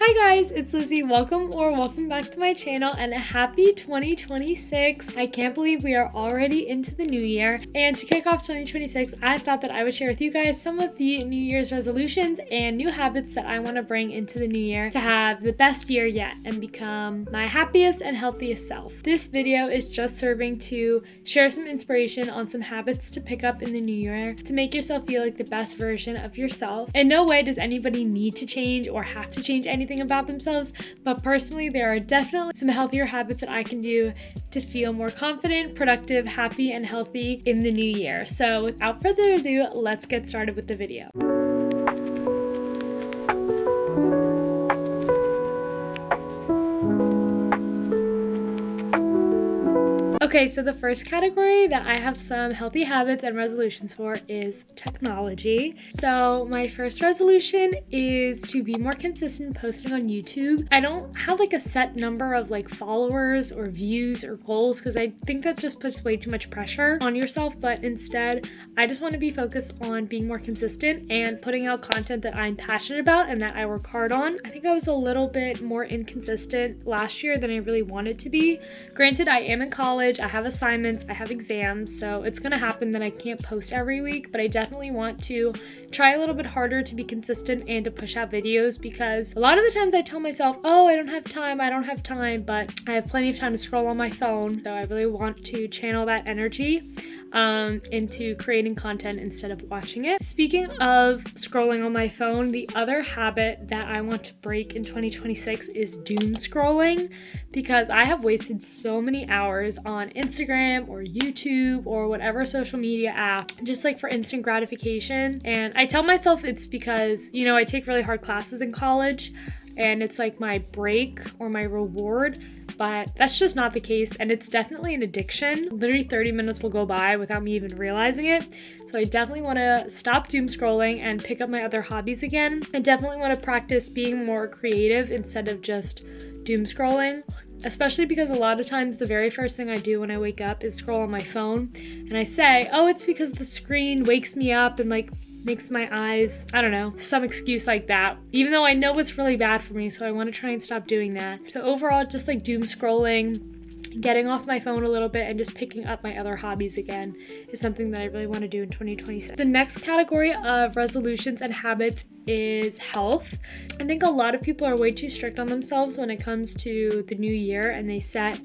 Hi guys, it's Lizzie. Welcome back to my channel and happy 2026. I can't believe we are already into the new year. And to kick off 2026, I thought that I would share with you guys some of the New Year's resolutions and new habits that I want to bring into the new year to have the best year yet and become my happiest and healthiest self. This video is just serving to share some inspiration on some habits to pick up in the new year to make yourself feel like the best version of yourself. In no way does anybody need to change or have to change anything about themselves, but personally there are definitely some healthier habits that I can do to feel more confident, productive, happy, and healthy in the new year. So without further ado, let's get started with the video. Okay, so the first category that I have some healthy habits and resolutions for is technology. So my first resolution is to be more consistent posting on YouTube. I don't have like a set number of like followers or views or goals because I think that just puts way too much pressure on yourself, but instead I just want to be focused on being more consistent and putting out content that I'm passionate about and that I work hard on. I think I was a little bit more inconsistent last year than I really wanted to be. Granted, I am in college, I have assignments, I have exams, so it's gonna happen that I can't post every week, but I definitely want to try a little bit harder to be consistent and to push out videos because a lot of the times I tell myself, oh, I don't have time, but I have plenty of time to scroll on my phone, so I really want to channel that energy into creating content instead of watching it. Speaking of scrolling on my phone, the other habit that I want to break in 2026 is doom scrolling because I have wasted so many hours on Instagram or YouTube or whatever social media app just like for instant gratification. And I tell myself it's because, you know, I take really hard classes in college and it's like my break or my reward, but that's just not the case, and it's definitely an addiction. Literally 30 minutes will go by without me even realizing it. So I definitely want to stop doom scrolling and pick up my other hobbies again. I definitely want to practice being more creative instead of just doom scrolling, especially because a lot of times the very first thing I do when I wake up is scroll on my phone, and I say, oh, it's because the screen wakes me up and like makes my eyes, I don't know, some excuse like that, even though I know it's really bad for me, so I want to try and stop doing that. So overall, just like doom scrolling, getting off my phone a little bit and just picking up my other hobbies again is something that I really want to do in 2026. The next category of resolutions and habits is health. I think a lot of people are way too strict on themselves when it comes to the new year, and they set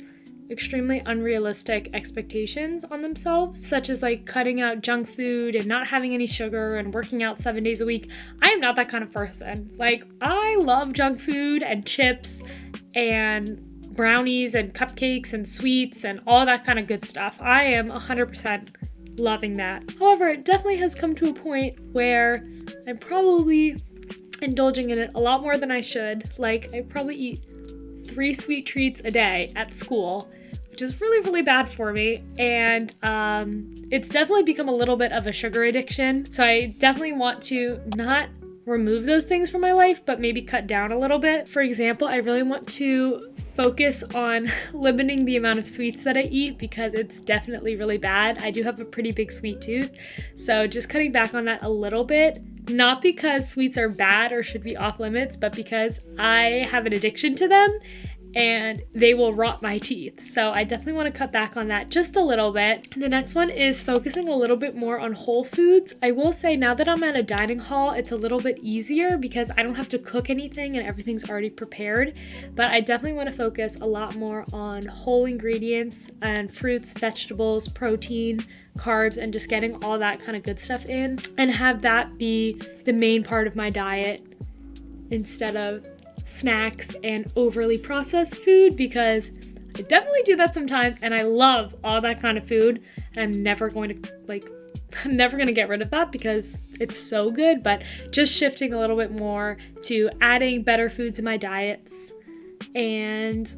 extremely unrealistic expectations on themselves, such as like cutting out junk food and not having any sugar and working out 7 days a week. I am not that kind of person. Like, I love junk food and chips and brownies and cupcakes and sweets and all that kind of good stuff. I am 100% loving that. However, it definitely has come to a point where I'm probably indulging in it a lot more than I should. Like, I probably eat 3 sweet treats a day at school, which is really, really bad for me. And it's definitely become a little bit of a sugar addiction. So I definitely want to not remove those things from my life, but maybe cut down a little bit. For example, I really want to focus on limiting the amount of sweets that I eat because it's definitely really bad. I do have a pretty big sweet tooth, so just cutting back on that a little bit. Not because sweets are bad or should be off limits, but because I have an addiction to them and they will rot my teeth. So I definitely want to cut back on that just a little bit. The next one is focusing a little bit more on whole foods. I will say now that I'm at a dining hall, it's a little bit easier because I don't have to cook anything and everything's already prepared. But I definitely want to focus a lot more on whole ingredients and fruits, vegetables, protein, carbs, and just getting all that kind of good stuff in and have that be the main part of my diet instead of snacks and overly processed food, because I definitely do that sometimes and I love all that kind of food and I'm never going to get rid of that because it's so good. But just shifting a little bit more to adding better foods in my diets and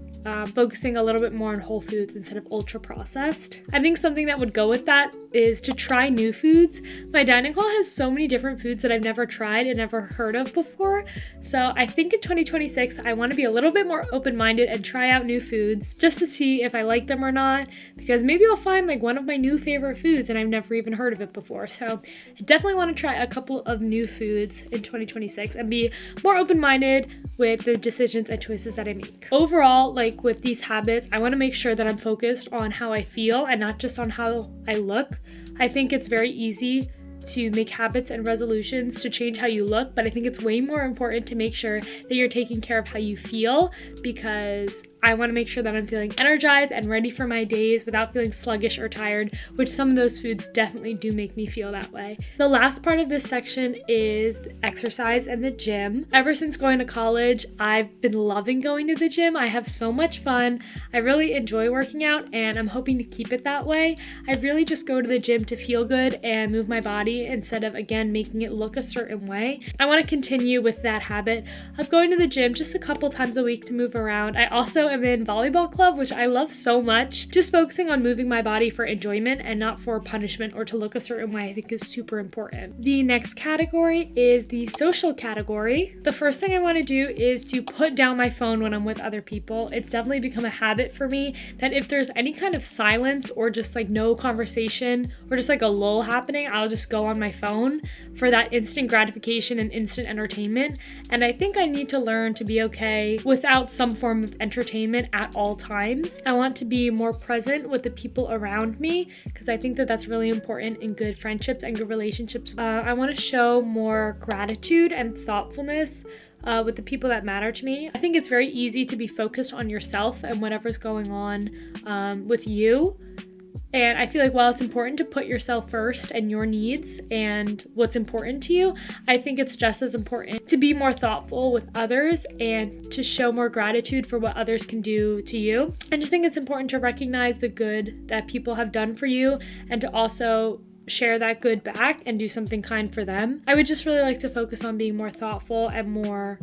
focusing a little bit more on whole foods instead of ultra processed. I think something that would go with that is to try new foods. My dining hall has so many different foods that I've never tried and never heard of before. So I think in 2026, I want to be a little bit more open-minded and try out new foods just to see if I like them or not, because maybe I'll find like one of my new favorite foods and I've never even heard of it before. So I definitely want to try a couple of new foods in 2026 and be more open-minded with the decisions and choices that I make. Overall, like with these habits, I want to make sure that I'm focused on how I feel and not just on how I look. I think it's very easy to make habits and resolutions to change how you look, but I think it's way more important to make sure that you're taking care of how you feel, because I want to make sure that I'm feeling energized and ready for my days without feeling sluggish or tired, which some of those foods definitely do make me feel that way. The last part of this section is exercise and the gym. Ever since going to college, I've been loving going to the gym. I have so much fun. I really enjoy working out and I'm hoping to keep it that way. I really just go to the gym to feel good and move my body instead of, again, making it look a certain way. I want to continue with that habit of going to the gym just a couple times a week to move around. I also am in volleyball club, which I love so much. Just focusing on moving my body for enjoyment and not for punishment or to look a certain way, I think is super important. The next category is the social category. The first thing I want to do is to put down my phone when I'm with other people. It's definitely become a habit for me that if there's any kind of silence or just like no conversation or just like a lull happening, I'll just go on my phone for that instant gratification and instant entertainment. And I think I need to learn to be okay without some form of entertainment at all times. I want to be more present with the people around me because I think that that's really important in good friendships and good relationships. I want to show more gratitude and thoughtfulness with the people that matter to me. I think it's very easy to be focused on yourself and whatever's going on with you. And I feel like while it's important to put yourself first and your needs and what's important to you, I think it's just as important to be more thoughtful with others and to show more gratitude for what others can do to you. I just think it's important to recognize the good that people have done for you and to also share that good back and do something kind for them. I would just really like to focus on being more thoughtful and more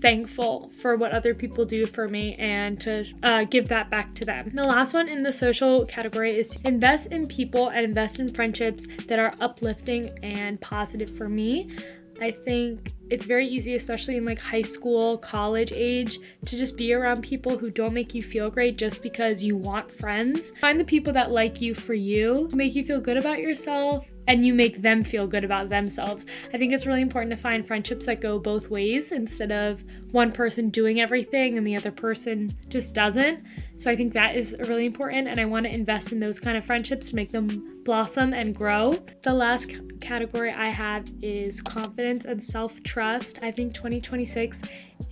thankful for what other people do for me and to give that back to them. The last one in the social category is to invest in people and invest in friendships that are uplifting and positive for me. I think it's very easy, especially in like high school, college age, to just be around people who don't make you feel great just because you want friends. Find the people that like you for you, make you feel good about yourself, and you make them feel good about themselves. I think it's really important to find friendships that go both ways instead of one person doing everything and the other person just doesn't. So I think that is really important, and I want to invest in those kind of friendships to make them blossom and grow. The last category I have is confidence and self-trust. I think 2026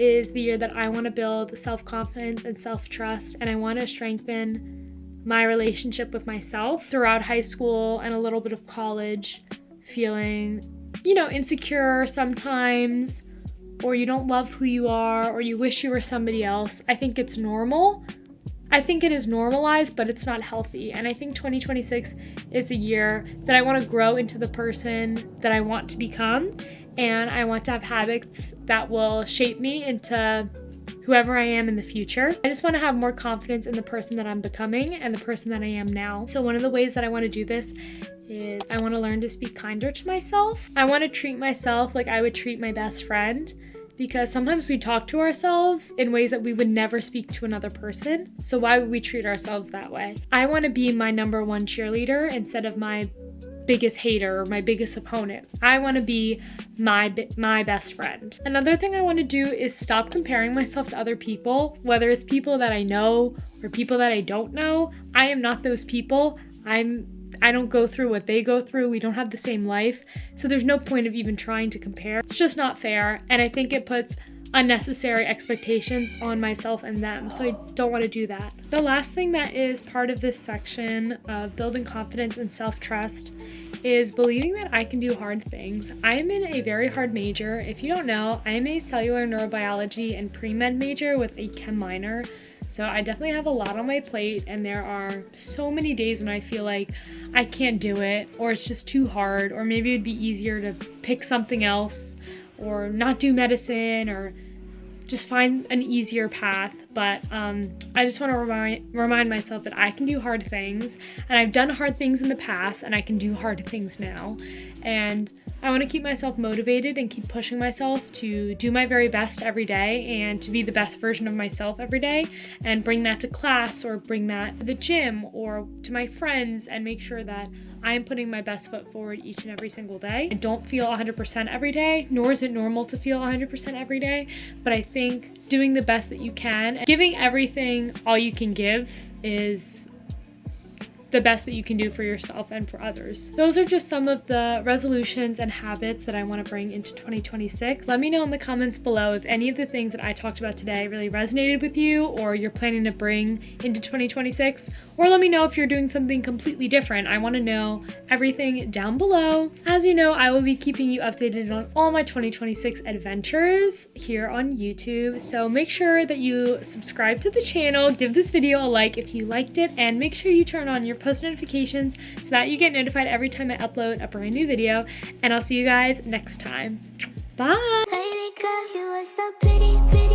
is the year that I want to build self-confidence and self-trust, and I want to strengthen my relationship with myself throughout high school and a little bit of college, feeling, insecure sometimes, or you don't love who you are, or you wish you were somebody else. I think it's normal. I think it is normalized, but it's not healthy. And I think 2026 is a year that I want to grow into the person that I want to become. And I want to have habits that will shape me into whoever I am in the future. I just want to have more confidence in the person that I'm becoming and the person that I am now. So one of the ways that I want to do this is I want to learn to speak kinder to myself. I want to treat myself like I would treat my best friend, because sometimes we talk to ourselves in ways that we would never speak to another person. So why would we treat ourselves that way? I want to be my number one cheerleader instead of my biggest hater or my biggest opponent. I want to be my best friend. Another thing I want to do is stop comparing myself to other people, whether it's people that I know or people that I don't know. I am not those people. I don't go through what they go through. We don't have the same life. So there's no point of even trying to compare. It's just not fair. And I think it puts unnecessary expectations on myself and them. So I don't want to do that. The last thing that is part of this section of building confidence and self-trust is believing that I can do hard things. I am in a very hard major. If you don't know, I am a cellular neurobiology and pre-med major with a chem minor. So I definitely have a lot on my plate, and there are so many days when I feel like I can't do it, or it's just too hard, or maybe it'd be easier to pick something else or not do medicine or just find an easier path. But I just want to remind myself that I can do hard things, and I've done hard things in the past, and I can do hard things now. And I want to keep myself motivated and keep pushing myself to do my very best every day and to be the best version of myself every day, and bring that to class or bring that to the gym or to my friends, and make sure that I am putting my best foot forward each and every single day. I don't feel 100% every day, nor is it normal to feel 100% every day, but I think doing the best that you can, and giving everything all you can give, is the best that you can do for yourself and for others. Those are just some of the resolutions and habits that I want to bring into 2026. Let me know in the comments below if any of the things that I talked about today really resonated with you, or you're planning to bring into 2026, or let me know if you're doing something completely different. I want to know everything down below. As you know, I will be keeping you updated on all my 2026 adventures here on YouTube, so make sure that you subscribe to the channel, give this video a like if you liked it, and make sure you turn on your post notifications so that you get notified every time I upload a brand new video. And I'll see you guys next time. Bye! Baby girl, you are so pretty, pretty.